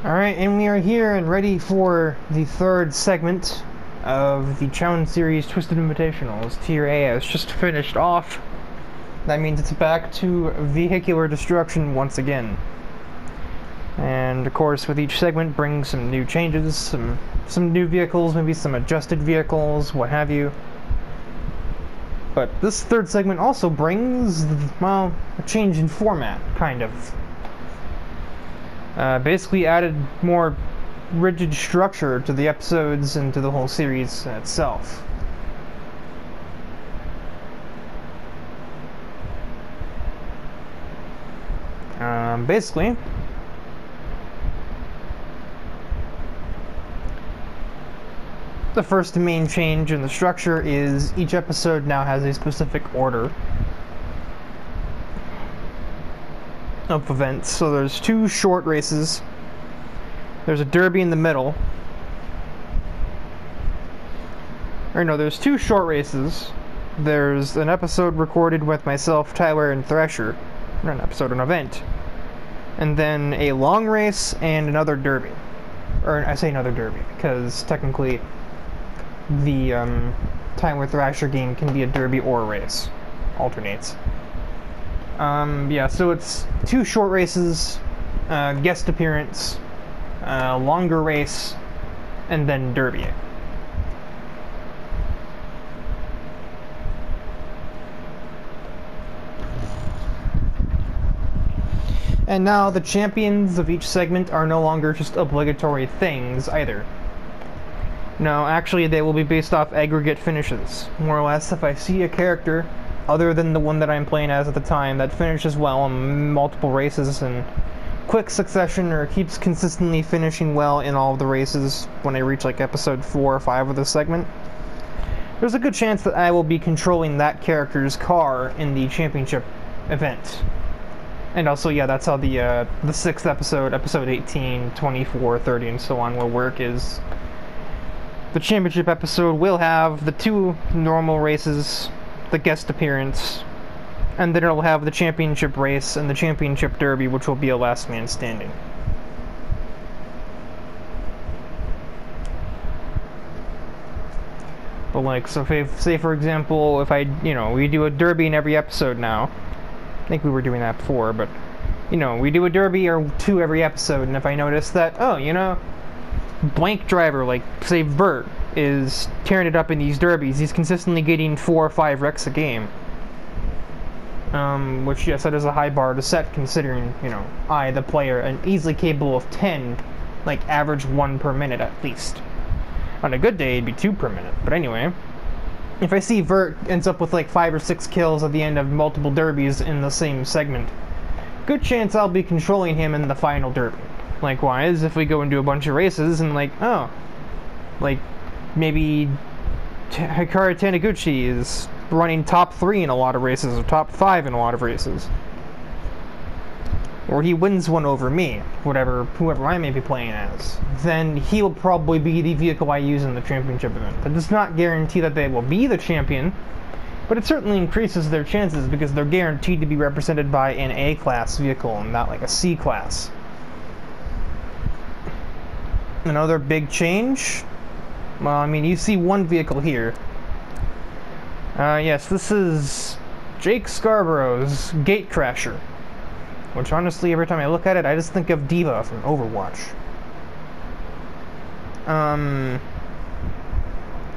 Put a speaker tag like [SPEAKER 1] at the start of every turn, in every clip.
[SPEAKER 1] Alright, and we are here and ready for the third segment of the challenge series Twisted Invitationals. Tier A has just finished off. That means it's back to vehicular destruction once again. And of course, with each segment brings some new changes, some new vehicles, maybe some adjusted vehicles, what have you. But this third segment also brings, well, a change in format, kind of. Basically added more rigid structure to the episodes and to the whole series itself. Basically, the first main change in the structure is each episode now has a specific order of events. So there's two short races, there's a derby in the middle, or no, there's two short races, there's an episode recorded with myself, Tyler, and Thrasher, not an episode, an event, and then a long race and another derby. Or I say another derby because technically the Tyler Thrasher game can be a derby or a race, alternates. Yeah, so it's two short races, guest appearance, longer race, and then derby. And now the champions of each segment are no longer just obligatory things either. No, actually they will be based off aggregate finishes. More or less, if I see a character other than the one that I'm playing as at the time that finishes well in multiple races in quick succession or keeps consistently finishing well in all of the races when I reach like episode 4 or 5 of this segment, there's a good chance that I will be controlling that character's car in the championship event. And also, yeah, that's how the 6th episode, episode 18, 24, 30, and so on will work. Is the championship episode will have the two normal races, the guest appearance, and then it'll have the championship race and the championship derby, which will be a last man standing. But like, so if, say for example, if we do a derby in every episode now. I think we were doing that before, but we do a derby or two every episode, and if I notice that, blank driver, like say Vert, is tearing it up in these derbies, he's consistently getting 4 or 5 wrecks a game. Which, yes, that is a high bar to set, considering, I, the player, am easily capable of 10, like average 1 per minute at least. On a good day, it'd be 2 per minute, but anyway. If I see Vert ends up with like 5 or 6 kills at the end of multiple derbies in the same segment, good chance I'll be controlling him in the final derby. Likewise, if we go into a bunch of races and maybe Hikaru Taniguchi is running top 3 in a lot of races or top 5 in a lot of races, or he wins one over me, whoever I may be playing as, then he will probably be the vehicle I use in the championship event. That does not guarantee that they will be the champion, but it certainly increases their chances because they're guaranteed to be represented by an A-class vehicle and not like a C-class. Another big change? Well, I mean, you see one vehicle here. Yes, this is Jake Scarborough's Gatecrasher. Which, honestly, every time I look at it, I just think of Diva from Overwatch.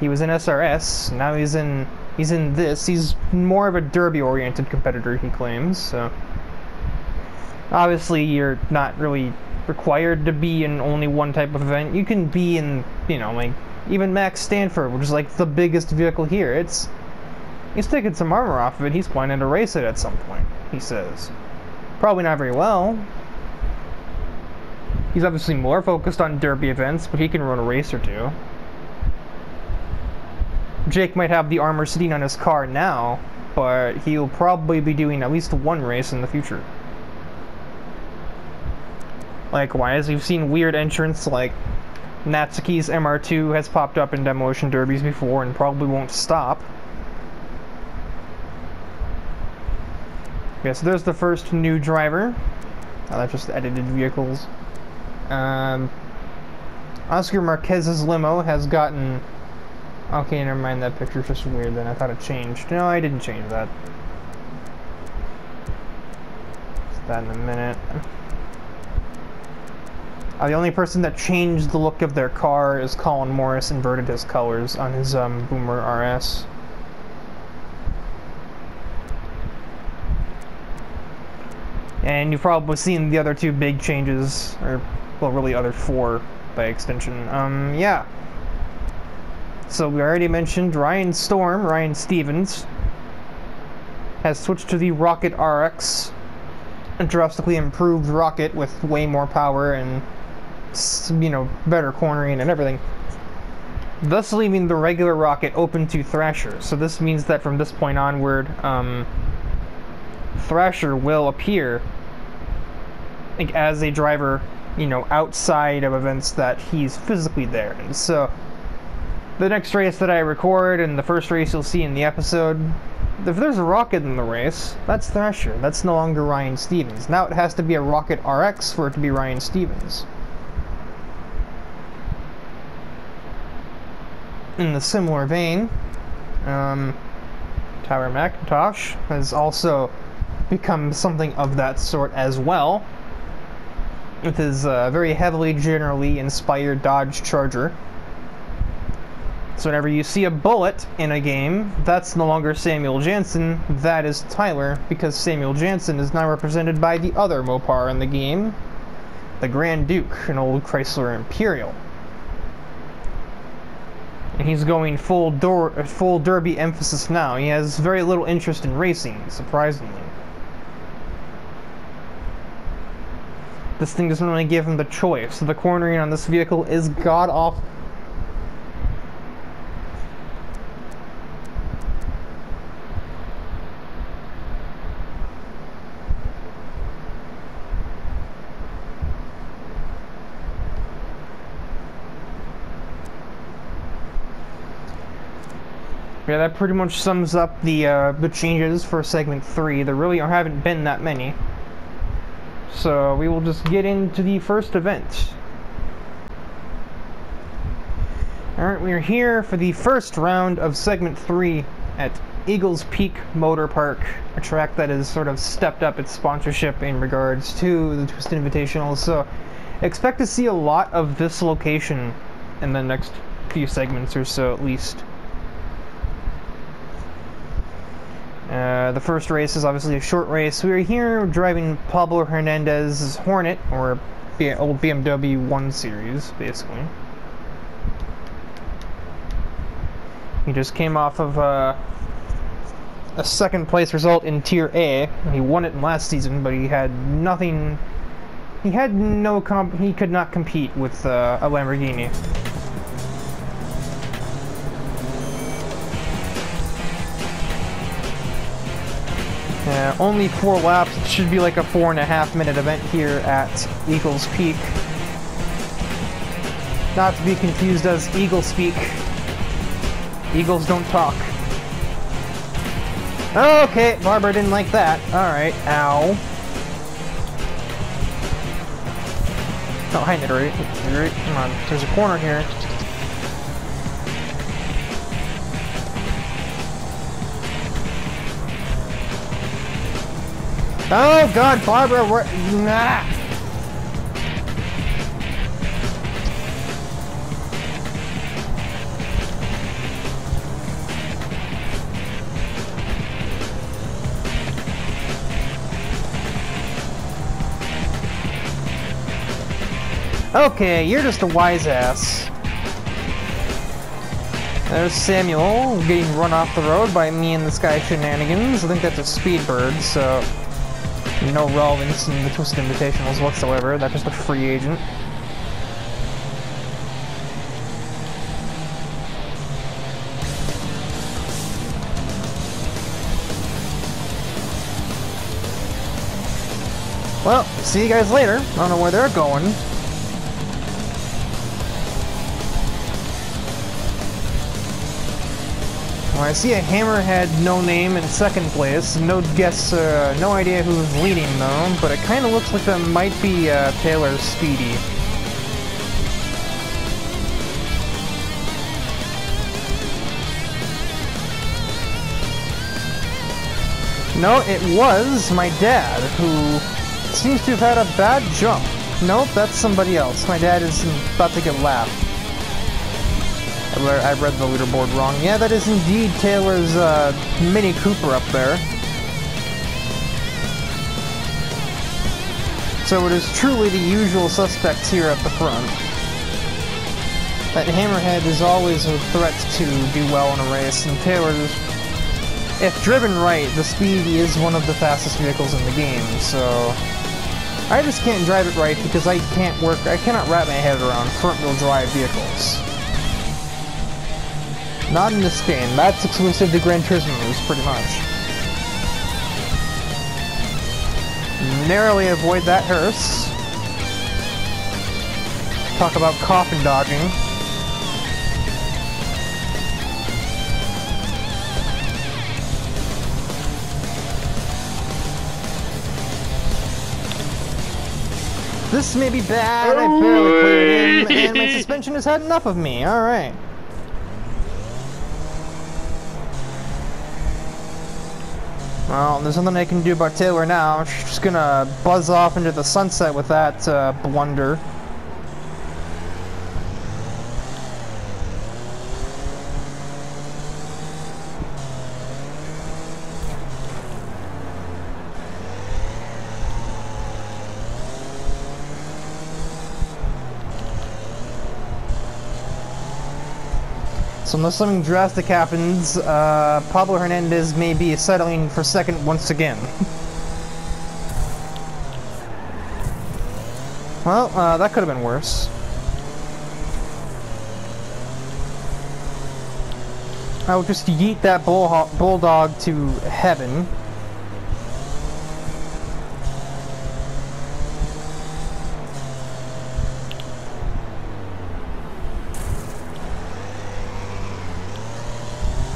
[SPEAKER 1] He was in SRS, now he's in this. He's more of a derby-oriented competitor, he claims, so... Obviously, you're not really required to be in only one type of event. You can be in, even Max Stanford, which is, the biggest vehicle here. He's taking some armor off of it, he's planning to race it at some point, he says. Probably not very well. He's obviously more focused on derby events, but he can run a race or two. Jake might have the armor sitting on his car now, but he'll probably be doing at least one race in the future. Likewise, we've seen weird entrants like Natsuki's MR2 has popped up in demolition derbies before and probably won't stop. Okay, so there's the first new driver. That's just edited vehicles. Oscar Marquez's limo has gotten... Okay, never mind, that picture's just weird then. I thought it changed. No, I didn't change that. Just that in a minute. The only person that changed the look of their car is Colin Morris, inverted his colors on his Boomer RS. And you've probably seen the other two big changes, or, well, really other four by extension. Yeah. So we already mentioned Ryan Stevens, has switched to the Rocket RX, a drastically improved rocket with way more power and, you know, better cornering and everything, thus leaving the regular rocket open to Thrasher. So this means that from this point onward, Thrasher will appear like as a driver, you know, outside of events that he's physically there. And so the next race that I record and the first race you'll see in the episode, if there's a rocket in the race, that's Thrasher. That's no longer Ryan Stevens. Now it has to be a Rocket RX for it to be Ryan Stevens. In the similar vein, Tyler McIntosh has also become something of that sort as well, with his very heavily generally inspired Dodge Charger. So whenever you see a bullet in a game, that's no longer Samuel Jansen, that is Tyler, because Samuel Jansen is now represented by the other Mopar in the game, the Grand Duke, an old Chrysler Imperial. And he's going full derby emphasis now. He has very little interest in racing, surprisingly. This thing doesn't really give him the choice. The cornering on this vehicle is god-awful. Yeah, that pretty much sums up the changes for segment 3. There really haven't been that many. So we will just get into the first event. Alright, we are here for the first round of segment 3 at Eagles Peak Motor Park, a track that has sort of stepped up its sponsorship in regards to the Twist Invitationals. So expect to see a lot of this location in the next few segments or so at least. The first race is obviously a short race. We are here driving Pablo Hernandez's Hornet, or old BMW 1 Series, basically. He just came off of a second place result in Tier A. He won it last season, but he had nothing. He had no he could not compete with a Lamborghini. Only 4 laps. It should be like a 4.5-minute event here at Eagles Peak. Not to be confused as Eagle Speak. Eagles don't talk. Okay, Barbara didn't like that. Alright, ow. Oh, hi, Nittery. Come on, there's a corner here. Oh God, Barbara, nah. Okay, you're just a wise ass. There's Samuel getting run off the road by me and this guy Shenanigans. I think that's a Speedbird, so no relevance in the Twisted Invitationals whatsoever. That's just a free agent. Well, see you guys later. I don't know where they're going. Well, I see a Hammerhead no name in second place. No guess, no idea who's leading though, but it kind of looks like that might be Taylor Speedy. No, it was my dad, who seems to have had a bad jump. Nope, that's somebody else. My dad is about to get lapped. I read the leaderboard wrong. Yeah, that is indeed Taylor's Mini Cooper up there. So it is truly the usual suspects here at the front. That Hammerhead is always a threat to do well in a race, and Taylor's, if driven right, the Speed is one of the fastest vehicles in the game, so I just can't drive it right because I cannot wrap my head around front-wheel drive vehicles. Not in this game. That's exclusive to Gran Turismo's, pretty much. Narrowly avoid that hearse. Talk about coffin dodging. This may be bad. I barely cleared him, and my suspension has had enough of me. Alright. Well, there's nothing I can do about Taylor now. She's just gonna buzz off into the sunset with that blunder. So unless something drastic happens, Pablo Hernandez may be settling for second once again. Well, that could have been worse. I will just yeet that bulldog to heaven.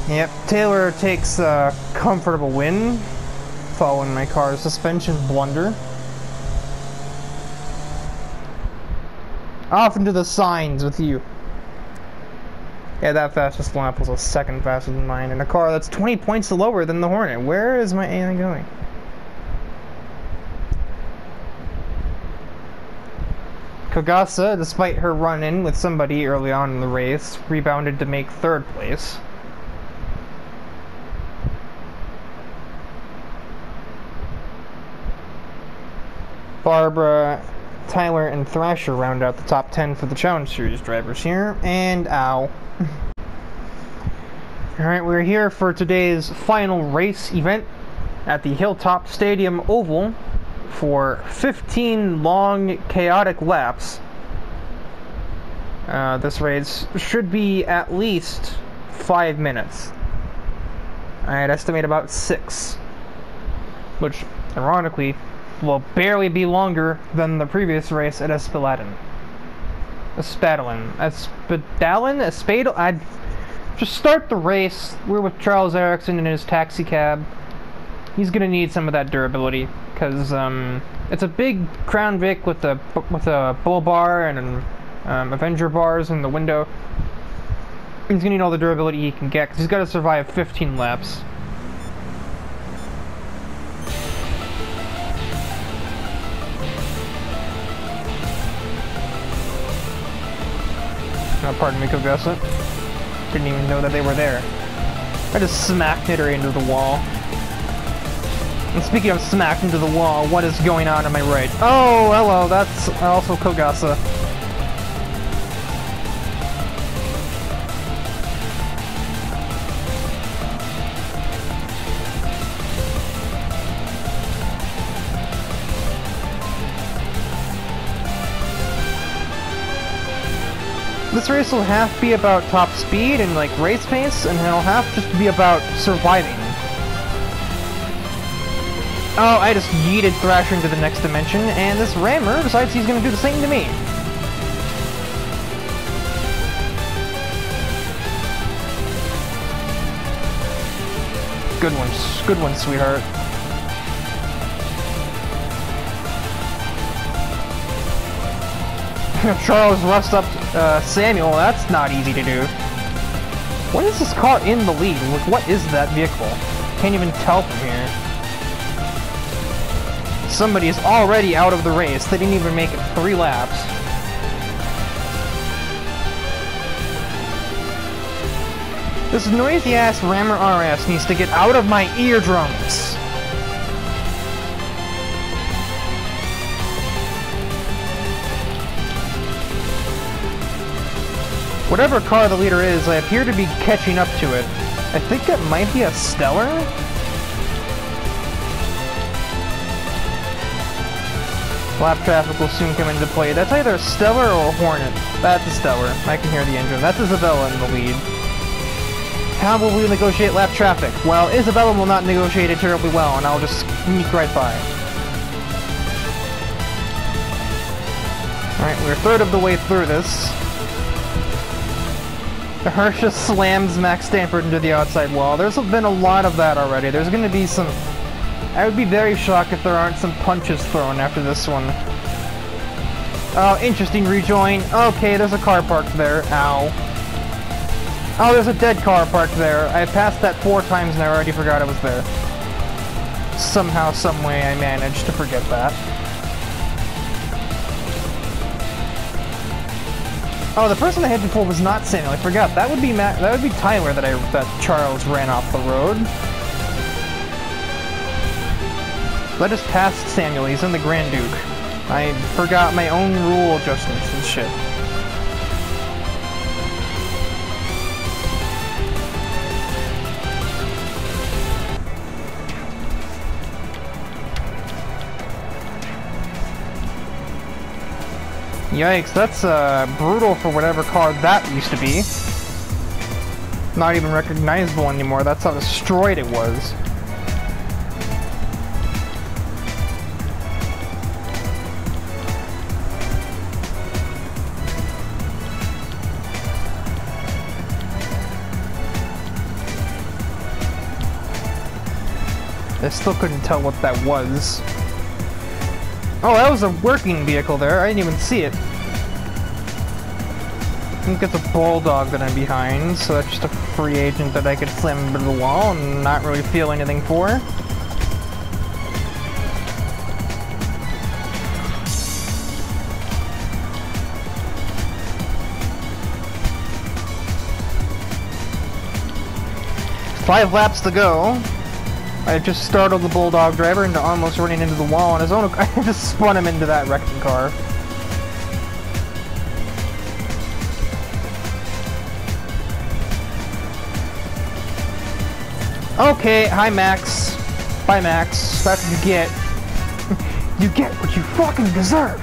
[SPEAKER 1] Yep, Taylor takes a comfortable win following my car's suspension blunder. Off into the signs with you. Yeah, that fastest lap was a second faster than mine in a car that's 20 points lower than the Hornet. Where is my AI going? Kogasa, despite her run-in with somebody early on in the race, rebounded to make third place. Barbara, Tyler, and Thrasher round out the top 10 for the Challenge Series drivers here, and ow. Alright, we're here for today's final race event at the Hilltop Stadium Oval for 15 long, chaotic laps. This race should be at least 5 minutes. I'd estimate about 6, which, ironically, will barely be longer than the previous race at ESPEDALEN. I'd just start the race. We're with Charles Erickson in his taxi cab. He's gonna need some of that durability because it's a big Crown Vic with a bull bar and Avenger bars in the window. He's gonna need all the durability he can get because he's got to survive 15 laps. Pardon me, Kogasa. Didn't even know that they were there. I just smacked it right into the wall. And speaking of smacked into the wall, what is going on my right? Oh, hello, that's also Kogasa. This race will have to be about top speed and like race pace, and it'll have just to be about surviving. Oh, I just yeeted Thrasher into the next dimension, and this rammer decides he's gonna do the same to me. Good one, sweetheart. Charles rust up Samuel, that's not easy to do. What is this car in the lead? Like, what is that vehicle? Can't even tell from here. somebody is already out of the race. They didn't even make it 3 laps. This noisy-ass Rammer RS needs to get out of my eardrums. Whatever car the leader is, I appear to be catching up to it. I think it might be a Stellar? Lap traffic will soon come into play. That's either a Stellar or a Hornet. That's a Stellar. I can hear the engine. That's Isabella in the lead. How will we negotiate lap traffic? Well, Isabella will not negotiate it terribly well, and I'll just sneak right by. Alright, we're a third of the way through this. The Hersha slams Max Stanford into the outside wall. There's been a lot of that already. There's going to be some... I would be very shocked if there aren't some punches thrown after this one. Oh, interesting rejoin. Okay, there's a car parked there. Ow. Oh, there's a dead car parked there. I passed that 4 times and I already forgot it was there. Somehow, some way I managed to forget that. Oh, the person I hit before was not Samuel. I forgot. That would be Tyler that Charles ran off the road. Let us pass Samuel. He's in the Grand Duke. I forgot my own rule adjustments and shit. Yikes, that's brutal for whatever car that used to be. Not even recognizable anymore, that's how destroyed it was. I still couldn't tell what that was. Oh, that was a working vehicle there. I didn't even see it. I think it's a Bulldog that I'm behind, so that's just a free agent that I could slam into the wall and not really feel anything for. Five laps to go. I just startled the Bulldog driver into almost running into the wall on his own. I just spun him into that wrecking car. Okay, hi Max. Bye Max. That's what you get. You get what you fucking deserve.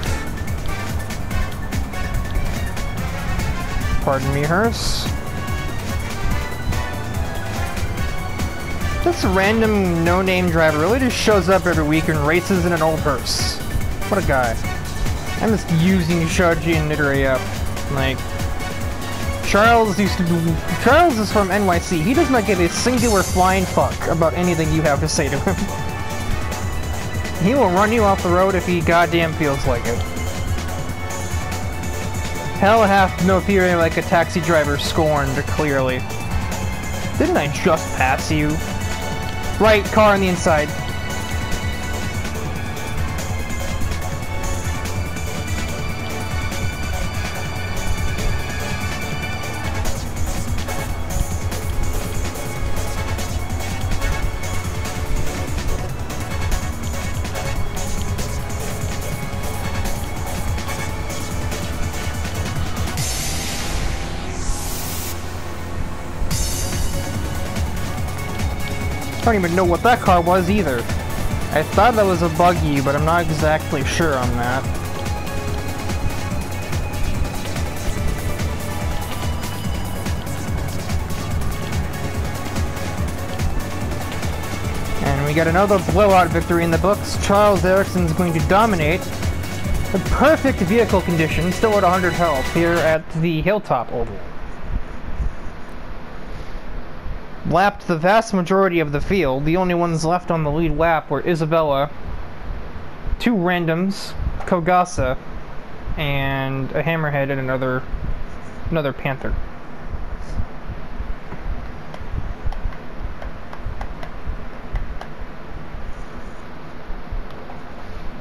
[SPEAKER 1] Pardon me, hearse. This random no-name driver really just shows up every week and races in an old hearse. What a guy. I'm just using Shaji and Nidori up. Like, Charles is from NYC. He does not give a singular flying fuck about anything you have to say to him. He will run you off the road if he goddamn feels like it. Hell hath no fury like a taxi driver scorned, clearly. Didn't I just pass you? Right, car on the inside. I don't even know what that car was either. I thought that was a buggy, but I'm not exactly sure on that. And we got another blowout victory in the books. Charles Ericsson's going to dominate. The perfect vehicle condition, still at 100 health, here at the Hilltop Oval. Lapped the vast majority of the field. The only ones left on the lead lap were Isabella, 2 randoms, Kogasa, and a Hammerhead and another Panther.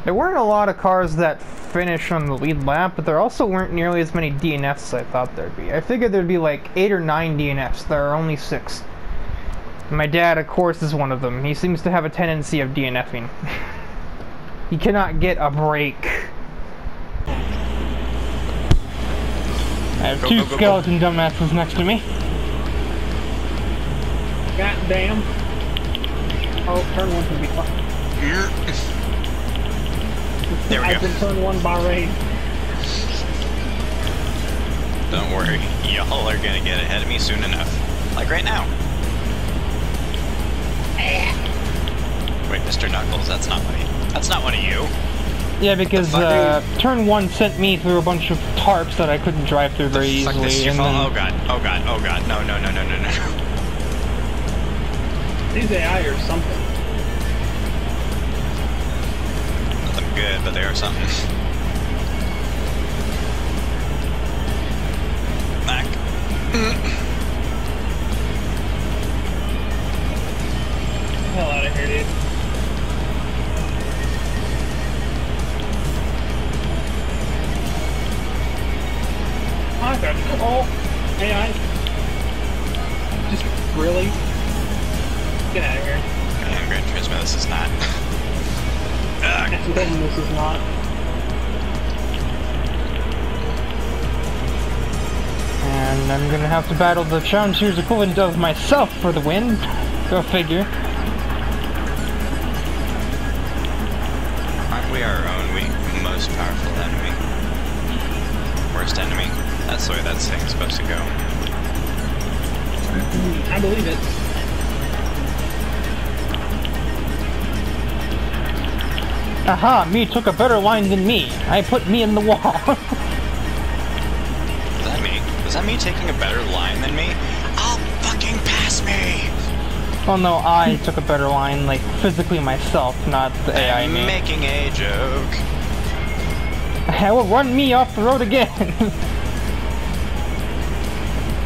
[SPEAKER 1] There weren't a lot of cars that finished on the lead lap, but there also weren't nearly as many DNFs as I thought there'd be. I figured there'd be like 8 or 9 DNFs. There are only 6. My dad, of course, is one of them. He seems to have a tendency of DNFing. He cannot get a break. I have two skeleton dumbasses next to me.
[SPEAKER 2] God damn. Oh, turn 1 can be fun.
[SPEAKER 3] There we
[SPEAKER 2] I've been turn 1 Bahrain.
[SPEAKER 3] Don't worry, y'all are gonna get ahead of me soon enough. Like right now. Wait, Mr. Knuckles, that's not one of you.
[SPEAKER 1] Yeah, because turn 1 sent me through a bunch of tarps that I couldn't drive through very easily.
[SPEAKER 3] And then... Oh god, oh god, oh god, no.
[SPEAKER 2] These AI are something.
[SPEAKER 3] Nothing good, but they are something. Back.
[SPEAKER 2] Hell out of here, dude. Okay. Oh, AI. Just really? Get out of here.
[SPEAKER 3] Man, Gran Turismo, this is not.
[SPEAKER 2] This is not.
[SPEAKER 1] And I'm gonna have to battle the Challenger's equivalent of myself for the win. Go figure.
[SPEAKER 3] Aren't we our own most powerful enemy? Worst enemy? That's the way that thing's supposed to go.
[SPEAKER 2] I believe it.
[SPEAKER 1] Aha, me took a better line than me. I put me in the wall.
[SPEAKER 3] Is that me? Was that me taking a better line than me? Oh, fucking pass me!
[SPEAKER 1] Well, no, I took a better line, like, physically myself, not the AI
[SPEAKER 3] I'm
[SPEAKER 1] me.
[SPEAKER 3] making a joke.
[SPEAKER 1] I will run me off the road again.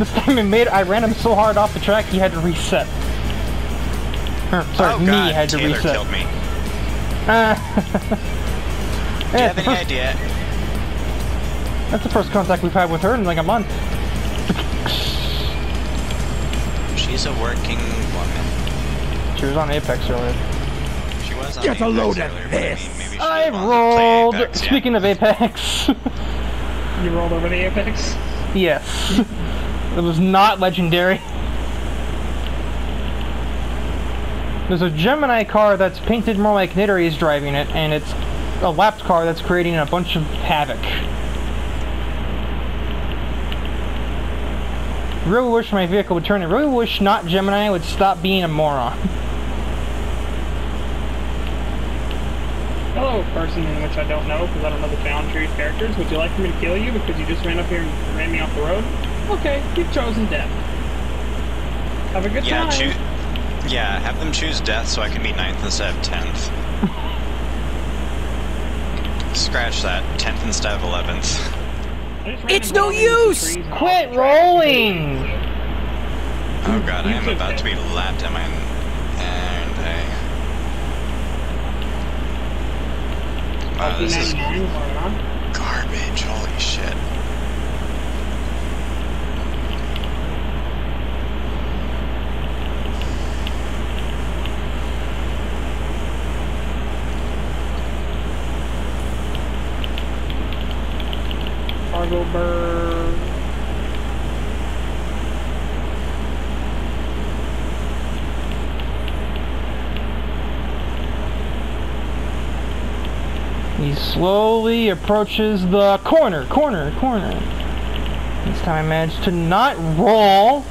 [SPEAKER 1] This time I ran him so hard off the track he had to reset. Sorry,
[SPEAKER 3] oh,
[SPEAKER 1] me
[SPEAKER 3] God,
[SPEAKER 1] had to
[SPEAKER 3] Taylor
[SPEAKER 1] reset.
[SPEAKER 3] Killed me. Do you have any idea?
[SPEAKER 1] That's the first contact we've had with her in like a month.
[SPEAKER 3] She's a working woman.
[SPEAKER 1] She was on Apex earlier.
[SPEAKER 3] She was on
[SPEAKER 4] Get a load of
[SPEAKER 3] earlier,
[SPEAKER 4] this.
[SPEAKER 3] but I mean, maybe she
[SPEAKER 1] I
[SPEAKER 3] wanted to play
[SPEAKER 1] rolled.
[SPEAKER 3] Apex, yeah.
[SPEAKER 1] Speaking of Apex.
[SPEAKER 2] You rolled over the Apex?
[SPEAKER 1] Yes. It was not legendary. There's a Gemini car that's painted more like Nidori is driving it, and it's a lapped car that's creating a bunch of havoc. Really wish my vehicle would turn. I really wish not Gemini would stop being a moron.
[SPEAKER 2] Hello, person in which I don't know, because I don't know the Challenger's characters. Would you like me to kill you because you just ran up here and ran me off the road? Okay, you've chosen death. Have a good time.
[SPEAKER 3] Yeah, have them choose death so I can be 9th instead of 10th. Scratch that. 10th instead of 11th.
[SPEAKER 4] It's no use!
[SPEAKER 1] Quit rolling!
[SPEAKER 3] Oh god, I am about to be lapped at my... And wow, this is garbage. Holy shit.
[SPEAKER 2] Cargo bird.
[SPEAKER 1] He slowly approaches the corner. This time I managed to not roll.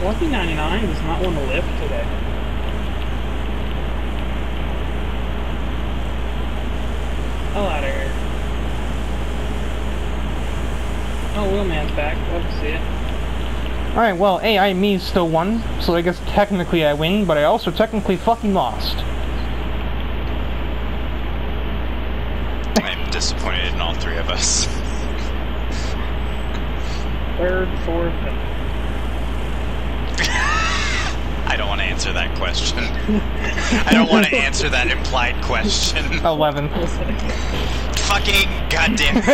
[SPEAKER 2] Lucky 99 does not want to lift today. Hell out of here. Oh, Wheelman's back. Love to see it.
[SPEAKER 1] Alright, well, AI me still won, so I guess technically I win, but I also technically fucking lost.
[SPEAKER 3] I'm disappointed in all three of us. answer that question. I don't want to answer that implied question.
[SPEAKER 1] 11.
[SPEAKER 3] Fucking goddamn it.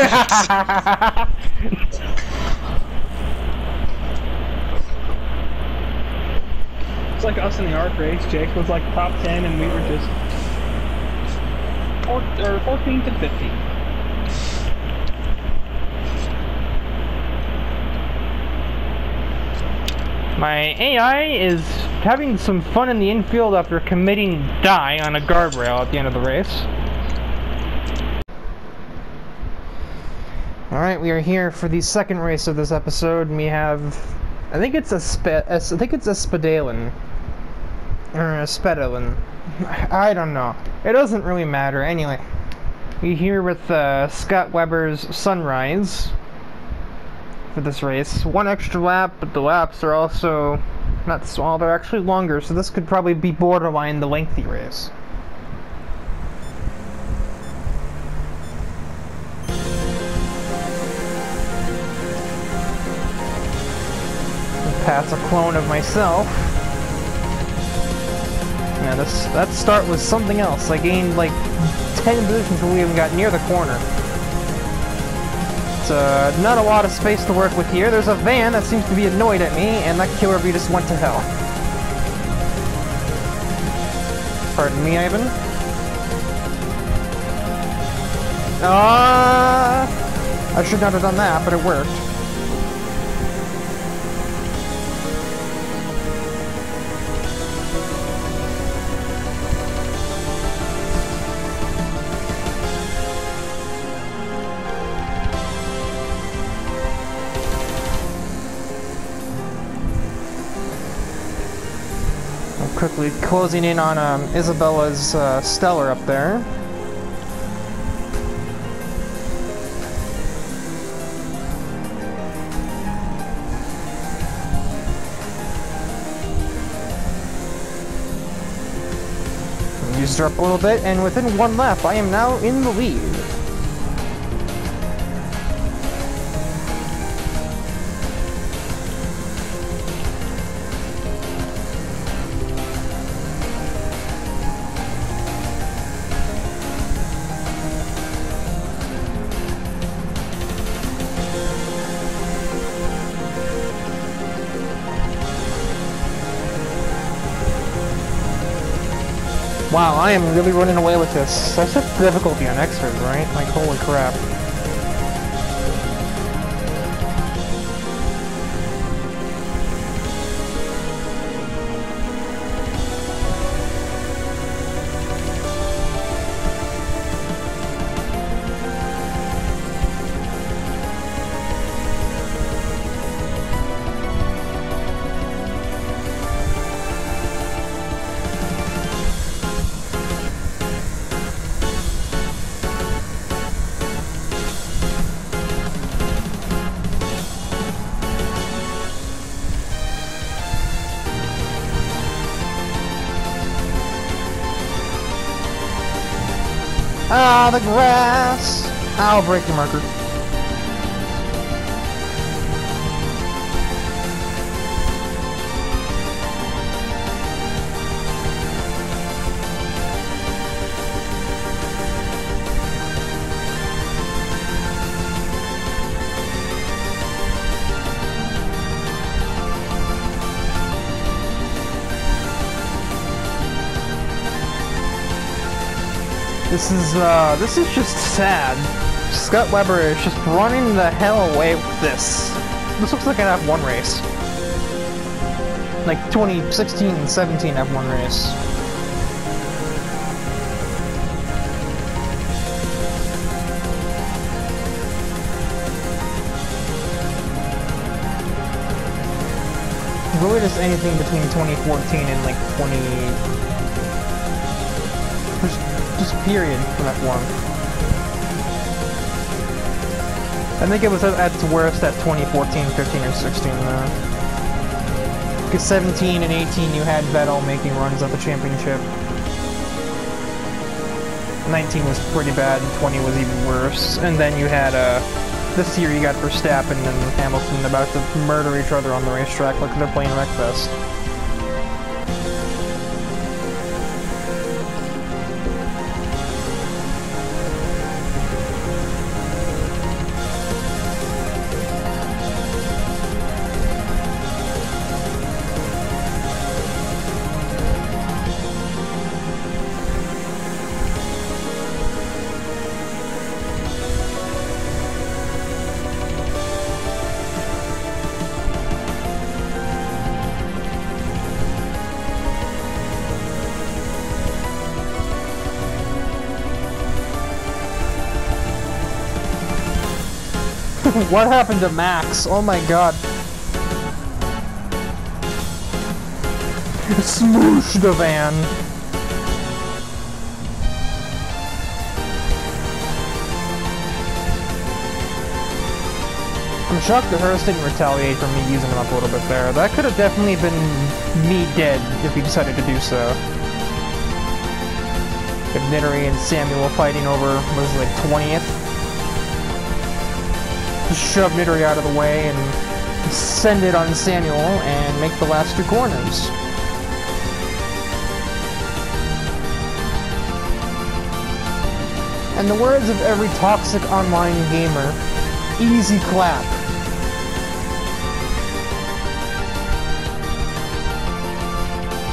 [SPEAKER 2] It's like us in the arc race. Jake was like top 10 and we were just 14th and 15th.
[SPEAKER 1] My AI is having some fun in the infield after committing die on a guardrail at the end of the race. Alright, we are here for the second race of this episode, and we have... I think it's ESPEDALEN. Or ESPEDALEN. I don't know. It doesn't really matter. Anyway, we're here with Scott Webber's Sunrise for this race. One extra lap, but the laps are also not small, they're actually longer, so this could probably be borderline the lengthy race. Pass a clone of myself. Yeah, that start was something else. I gained like 10 positions before we even got near the corner. It's not a lot of space to work with here. There's a van that seems to be annoyed at me, and that killer bee just went to hell. Pardon me, Ivan. I should not have done that, but it worked. Quickly closing in on Isabella's Stellar up there. Used her up a little bit, and within one lap, I am now in the lead. Wow, I am really running away with this. I set the difficulty on extras, right? Like, holy crap. Ah, the grass! I'll break your marker. This is just sad. Scott Webber is just running the hell away with this. This looks like an F1 race. Like 2016 and 17 F1 race. Really just anything between 2014 and like 20... Just period from F1. I think it was at its worst at 2014, 15, or 16. Because 17 and 18 you had Vettel making runs at the championship. 19 was pretty bad, and 20 was even worse. And then you had, this year you got Verstappen and Hamilton about to murder each other on the racetrack like they're playing Wreckfest. What happened to Max? Oh my god. Smoosh the van. I'm shocked that Hurst didn't retaliate for me using him up a little bit there. That could have definitely been me dead if he decided to do so. If Nittery and Samuel fighting over, was it like 20th? Just shove Nittery out of the way and send it on Samuel and make the last two corners. In the words of every toxic online gamer, easy clap.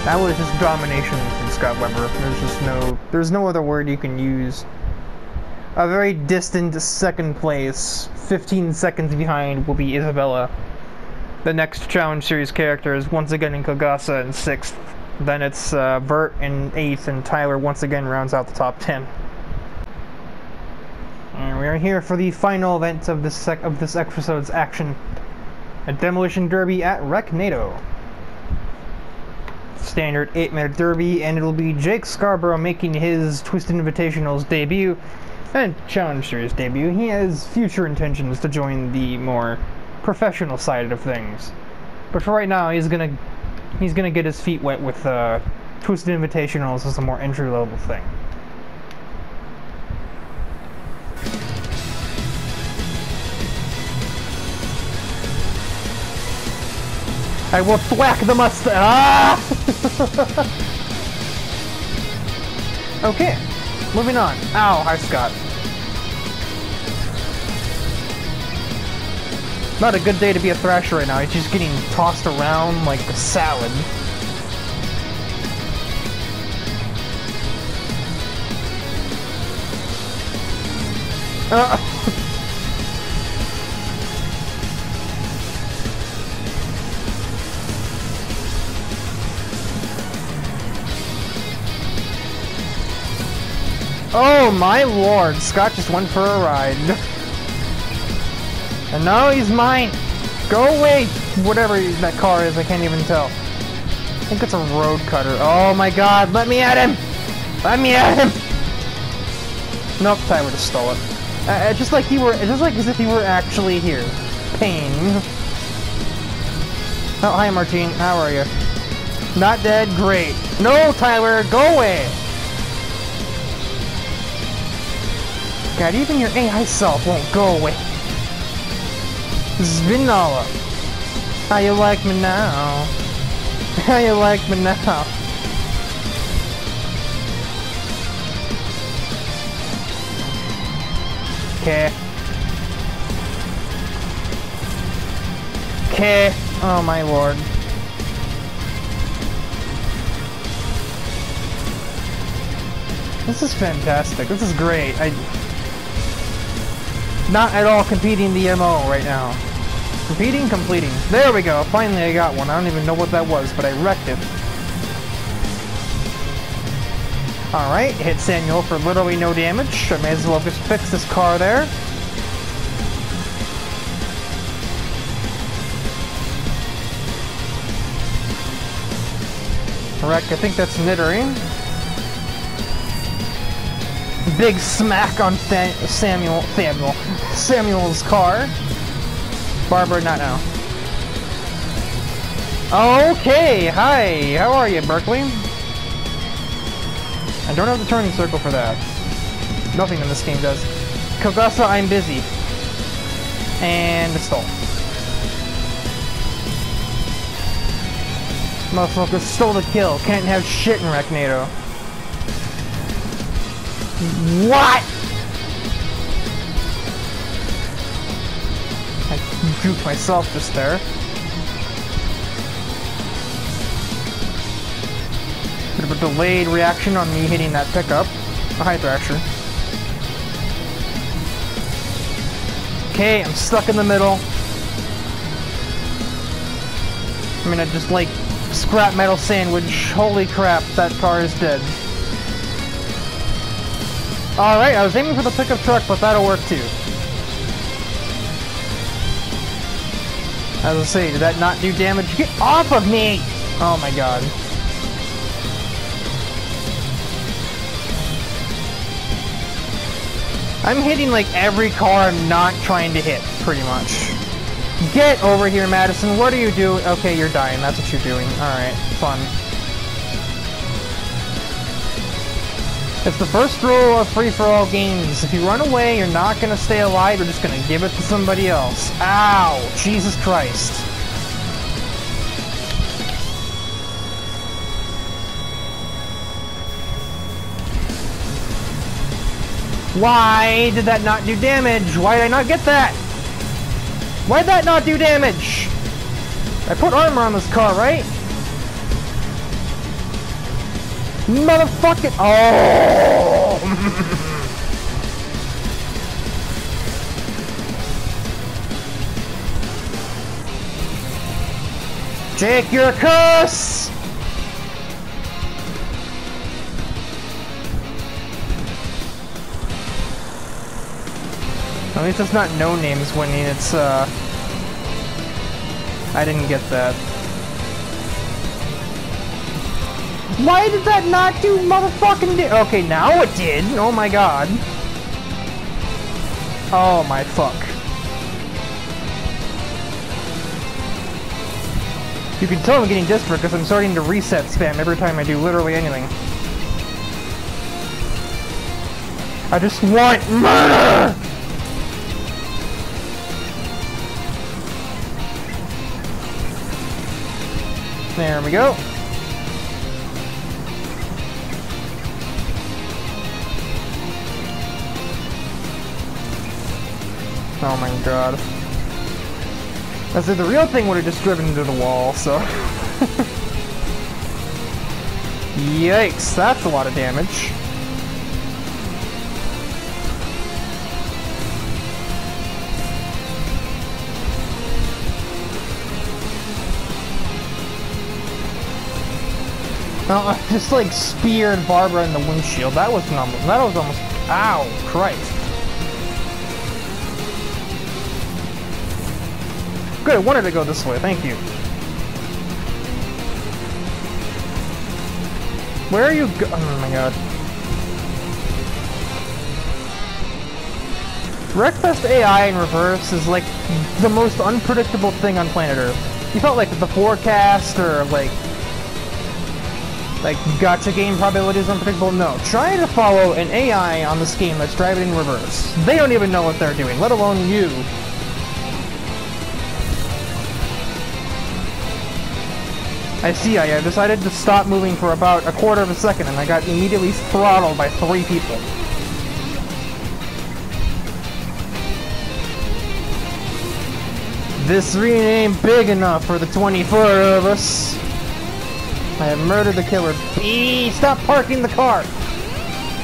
[SPEAKER 1] That was just domination from Scott Webber. There's no other word you can use. A very distant second place, 15 seconds behind, will be Isabella. The next Challenge Series character is once again in Kogasa in 6th. Then it's Bert in 8th, and Tyler once again rounds out the top 10. And we are here for the final event of this episode's action. A Demolition Derby at Recnado. Standard 8-minute derby, and it'll be Jake Scarborough making his Twisted Invitationals debut and Challenge Series debut. He has future intentions to join the more professional side of things, but for right now, he's gonna get his feet wet with Twisted Invitationals as a more entry-level thing. I will thwack the mustache. Ah! Okay, moving on. Ow, hi Scott. Not a good day to be a Thrasher right now. He's just getting tossed around like a salad. Oh my lord, Scott just went for a ride. And now he's mine! Go away! Whatever that car is, I can't even tell. I think it's a road cutter. Oh my god, let me at him! Let me at him! Nope, Tyler just stole it. Just like as if he were actually here. Pain. Oh, hi Martine, how are you? Not dead? Great. No, Tyler, go away! God, even your AI self won't go away. Zvinola. How you like me now? How you like me now? Okay. Okay. Oh my lord. This is fantastic. This is great. Not at all competing the MO right now. Completing. There we go. Finally I got one. I don't even know what that was, but I wrecked it. Alright, hit Samuel for literally no damage. I may as well just fix this car there. Wreck, I think that's Nittery. Big smack on Samuel's car. Barbara, not now. Okay, hi, how are you, Berkeley? I don't have the turning circle for that. Nothing in this game does. Kogasa, I'm busy. And it's stole. Motherfucker stole the kill. Can't have shit in Recnado. What? I juked myself just there. Bit of a delayed reaction on me hitting that pickup. A high thrasher. Okay, I'm stuck in the middle. I'm gonna just like scrap metal sandwich. Holy crap, that car is dead. Alright, I was aiming for the pickup truck, but that'll work too. As I say, did that not do damage? Get off of me! Oh my god. I'm hitting like every car I'm not trying to hit, pretty much. Get over here, Madison. What are you doing? Okay, you're dying. That's what you're doing. Alright, fun. It's the first rule of free-for-all games. If you run away, you're not gonna stay alive, you're just gonna give it to somebody else. Ow! Jesus Christ. Why did that not do damage? Why did I not get that? Why did that not do damage? I put armor on this car, right? Motherfucking... Oh! Jake, you're a curse! At least it's not no names winning, it's I didn't get that. Why did that not do motherfucking okay, now it did! Oh my god. Oh my fuck. You can tell I'm getting desperate because I'm starting to reset spam every time I do literally anything. I just want murder! There we go. Oh my god. I said the real thing would have just driven into the wall, so... Yikes, that's a lot of damage. Oh, I just like speared Barbara in the windshield. That was almost... Ow, Christ. Good, I wanted to go this way, thank you. Where are you go- oh my god. Wreckfest AI in reverse is like the most unpredictable thing on planet Earth. You felt like the forecast or like gacha game probability is unpredictable? No. Try to follow an AI on this game that's driving in reverse. They don't even know what they're doing, let alone you. I see, I have decided to stop moving for about a quarter of a second and I got immediately throttled by 3 people. This arena ain't big enough for the 24 of us. I have murdered the killer bee! Stop parking the car!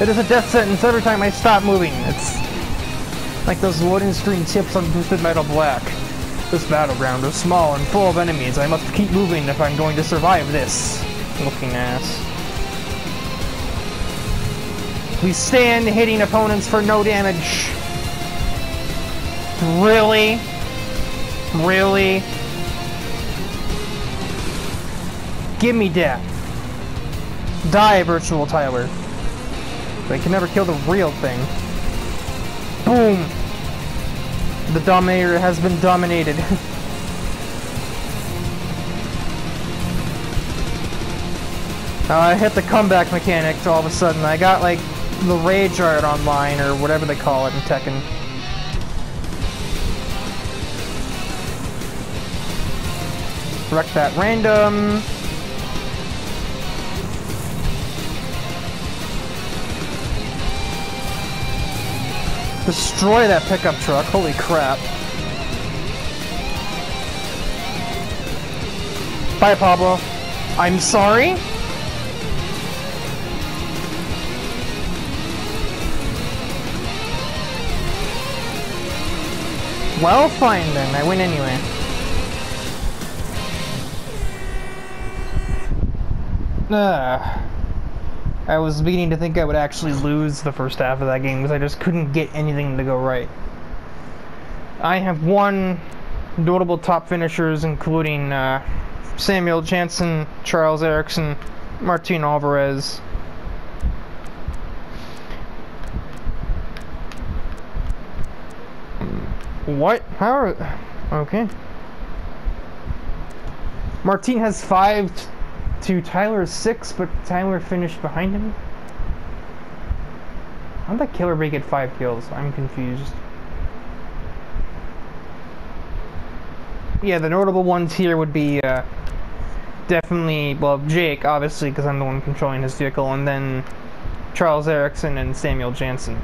[SPEAKER 1] It is a death sentence every time I stop moving. It's like those loading screen tips on Twisted Metal Black. This battleground is small and full of enemies. I must keep moving if I'm going to survive this. Looking ass. We stand hitting opponents for no damage. Really? Really? Give me death. Die, Virtual Tyler. They can never kill the real thing. Boom! The Dominator has been dominated. I hit the comeback mechanic all of a sudden. I got like the Rage Art online or whatever they call it in Tekken. Wreck that random. Destroy that pickup truck, holy crap. Bye, Pablo. I'm sorry? Well, fine then, I win anyway. I was beginning to think I would actually lose the first half of that game because I just couldn't get anything to go right. I have won notable top finishers, including Samuel Jansen, Charles Ericsson, Martin Alvarez. What? How are... Okay. Martin has 5 to Tyler's 6, but Tyler finished behind him? How'd that killer break get 5 kills? I'm confused. Yeah, the notable ones here would be definitely, well, Jake, obviously, because I'm the one controlling his vehicle, and then Charles Ericsson and Samuel Jansen.